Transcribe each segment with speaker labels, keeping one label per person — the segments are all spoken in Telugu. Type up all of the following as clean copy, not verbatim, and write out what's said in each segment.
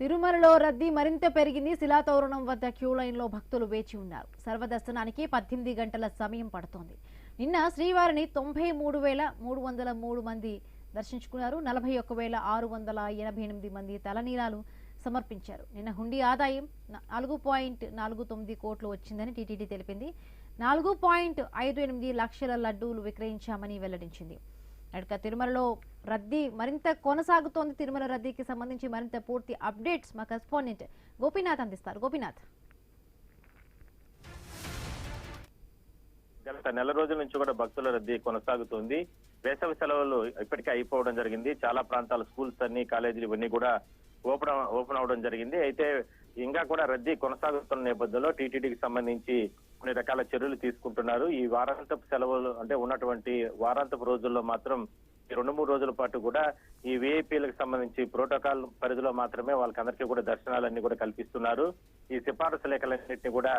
Speaker 1: తిరుమలలో రద్దీ మరింత పెరిగింది. శిలాతోరణం వద్ద క్యూ లైన్లో భక్తులు వేచి ఉన్నారు. సర్వదర్శనానికి 18 గంటల సమయం పడుతోంది. నిన్న శ్రీవారిని 93,303 మంది దర్శించుకున్నారు. 41,688 మంది తలనీలాలు సమర్పించారు. నిన్న హుండీ ఆదాయం 4.49 కోట్లు వచ్చిందని టీటీడీ తెలిపింది. 4.58 లక్షల లడ్డూలు విక్రయించామని వెల్లడించింది. అటుక తిరుమలలో రద్దీ మరింత కొనసాగుతోంది. తిరుమల రద్దీకి సంబంధించి మరింత పూర్తి అప్డేట్స్ మా కరెస్పాండెంట్ గోపీనాథ్ అందిస్తారు. గోపీనాథ్,
Speaker 2: గత నెల రోజుల నుంచి కూడా భక్తుల రద్దీ కొనసాగుతుంది. వేసవి సెలవులు ఇప్పటికే అయిపోవడం జరిగింది. చాలా ప్రాంతాల స్కూల్స్ అన్ని, కాలేజీలు ఇవన్నీ కూడా ఓపెన్ అవడం జరిగింది. అయితే ఇంకా కూడా రద్దీ కొనసాగుతున్న నేపథ్యంలో టీటీడీకి సంబంధించి కొన్ని రకాల చర్యలు తీసుకుంటున్నారు. ఈ వారాంతపు సెలవులు అంటే ఉన్నటువంటి వారాంతపు రోజుల్లో మాత్రం ఈ 2-3 రోజుల పాటు కూడా ఈ విఐపీలకు సంబంధించి ప్రోటోకాల్ పరిధిలో మాత్రమే వాళ్ళకందరికీ కూడా దర్శనాలన్నీ కూడా కల్పిస్తున్నారు. ఈ సిఫారసు లేఖలన్నింటినీ కూడా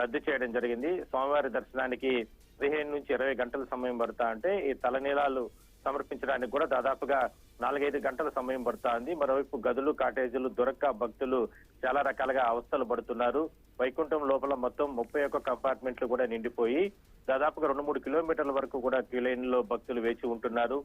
Speaker 2: రద్దు చేయడం జరిగింది. స్వామివారి దర్శనానికి 15 నుంచి 20 గంటల సమయం పడతా అంటే ఈ తలనీలాలు సమర్పించడానికి కూడా దాదాపుగా 4-5 గంటల సమయం పడుతా ఉంది. మరోవైపు గదులు, కాటేజీలు దొరక్క భక్తులు చాలా రకాలుగా అవస్థలు పడుతున్నారు. వైకుంఠం లోపల మొత్తం 31 కంపార్ట్మెంట్లు కూడా నిండిపోయి దాదాపుగా 2-3 కిలోమీటర్ల వరకు కూడా క్యూ లైన్ లో భక్తులు వేచి ఉంటున్నారు.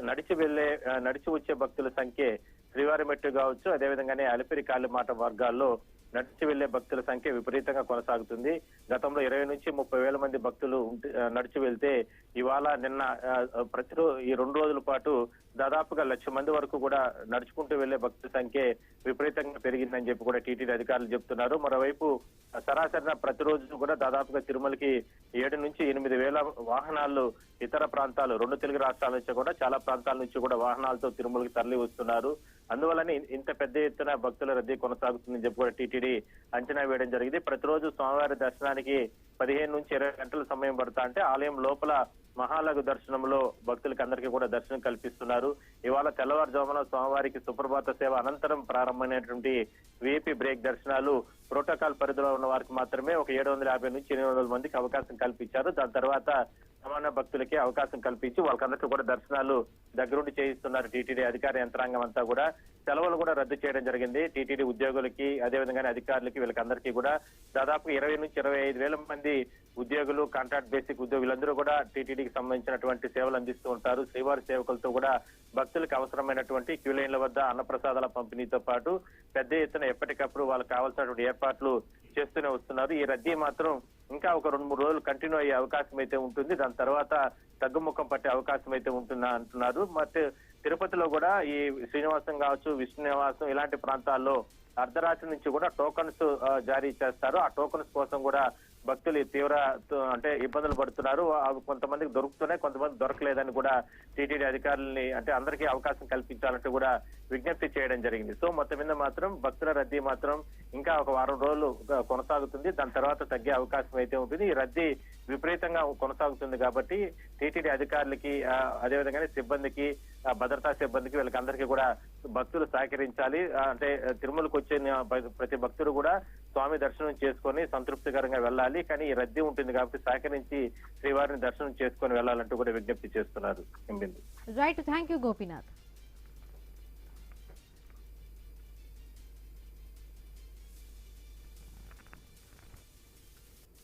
Speaker 2: నడిచి వచ్చే భక్తుల సంఖ్య శ్రీవారి మెట్టు కావచ్చు, అదేవిధంగానే అలిపిరి కాళీమాట మార్గాల్లో నడిచి వెళ్లే భక్తుల సంఖ్య విపరీతంగా కొనసాగుతుంది. గతంలో 20 నుంచి 30 వేల మంది భక్తులు నడిచి వెళ్తే ఇవాళ నిన్న ప్రతిరోజు ఈ 2 రోజుల పాటు దాదాపుగా 1,00,000 మంది వరకు కూడా నడుచుకుంటూ వెళ్లే భక్తుల సంఖ్య విపరీతంగా పెరిగిందని చెప్పి కూడా టీటీడీ అధికారులు చెప్తున్నారు. మరోవైపు సరాసరిన ప్రతిరోజు కూడా దాదాపుగా తిరుమలకి 7 నుంచి 8 వేల వాహనాలు ఇతర ప్రాంతాలు 2 తెలుగు రాష్ట్రాల నుంచి కూడా చాలా ప్రాంతాల నుంచి కూడా వాహనాలతో తిరుమలకి తరలి వస్తున్నారు. అందువల్లనే ఇంత పెద్ద ఎత్తున భక్తుల రద్దీ కొనసాగుతుందని చెప్పి కూడా టీటీడీ అంచనా వేయడం జరిగింది. ప్రతిరోజు స్వామివారి దర్శనానికి 15 నుంచి 20 గంటల సమయం పడతా అంటే ఆలయం లోపల మహాలఘు దర్శనంలో భక్తులకు అందరికీ కూడా దర్శనం కల్పిస్తున్నారు. ఇవాళ తెల్లవారుజామున స్వామివారికి సుప్రభాత సేవ అనంతరం ప్రారంభమైనటువంటి విఐపీ బ్రేక్ దర్శనాలు ప్రోటోకాల్ పరిధిలో ఉన్న వారికి మాత్రమే ఒక 750 నుంచి 800 మందికి అవకాశం కల్పించారు. దాని తర్వాత సామాన్య భక్తులకే అవకాశం కల్పించి వాళ్ళకందరికీ కూడా దర్శనాలు దగ్గరుండి చేయిస్తున్నారు. టీటీడీ అధికార యంత్రాంగం అంతా కూడా సెలవులు కూడా రద్దు చేయడం జరిగింది. టీటీడీ ఉద్యోగులకి, అదేవిధంగానే అధికారులకి, వీళ్ళకందరికీ కూడా దాదాపు 20 నుంచి 25 వేల మంది ఉద్యోగులు, కాంట్రాక్ట్ బేసిక్ ఉద్యోగులందరూ కూడా టీటీడీకి సంబంధించినటువంటి సేవలు అందిస్తూ ఉంటారు. శ్రీవారి సేవకులతో కూడా భక్తులకు అవసరమైనటువంటి క్యూ లైన్ల వద్ద అన్నప్రసాదాల పంపిణీతో పాటు పెద్ద ఎత్తున ఎప్పటికప్పుడు వాళ్ళకి కావాల్సినటువంటి ఏర్పాట్లు చేస్తూనే వస్తున్నారు. ఈ రద్దీ మాత్రం ఇంకా ఒక 2-3 రోజులు కంటిన్యూ అయ్యే అవకాశం అయితే ఉంటుంది. దాని తర్వాత తగ్గుముఖం పట్టే అవకాశం అయితే ఉంటుందా అంటున్నారు. మరి తిరుపతిలో కూడా ఈ శ్రీనివాసం కావచ్చు, విష్ణు నివాసం ఇలాంటి ప్రాంతాల్లో అర్ధరాత్రి నుంచి కూడా టోకన్స్ జారీ చేస్తారు. ఆ టోకన్స్ కోసం కూడా భక్తులు తీవ్ర అంటే ఇబ్బందులు పడుతున్నారు. కొంతమందికి దొరుకుతున్నాయి, కొంతమంది దొరకలేదని కూడా టీటీడీ అధికారులని అంటే అందరికీ అవకాశం కల్పించాలంటూ కూడా విజ్ఞప్తి చేయడం జరిగింది. సో మొత్తం మీద మాత్రం భక్తుల రద్దీ మాత్రం ఇంకా ఒక వారం రోజులు కొనసాగుతుంది. దాని తర్వాత తగ్గే అవకాశం అయితే ఉంటుంది. ఈ రద్దీ విపరీతంగా కొనసాగుతుంది కాబట్టి టీటీడీ అధికారులకి, అదేవిధంగానే సిబ్బందికి, భద్రతా సిబ్బందికి, వీళ్ళకందరికీ కూడా భక్తులు సహకరించాలి. అంటే తిరుమలకు వచ్చే ప్రతి భక్తుడు కూడా స్వామి దర్శనం చేసుకొని సంతృప్తికరంగా వెళ్ళాలి. కానీ ఈ రద్దీ ఉంటుంది కాబట్టి సహకరించి శ్రీవారిని దర్శనం చేసుకొని వెళ్ళాలంటూ కూడా విజ్ఞప్తి చేస్తున్నారు.
Speaker 1: Right, thank you Gopinath.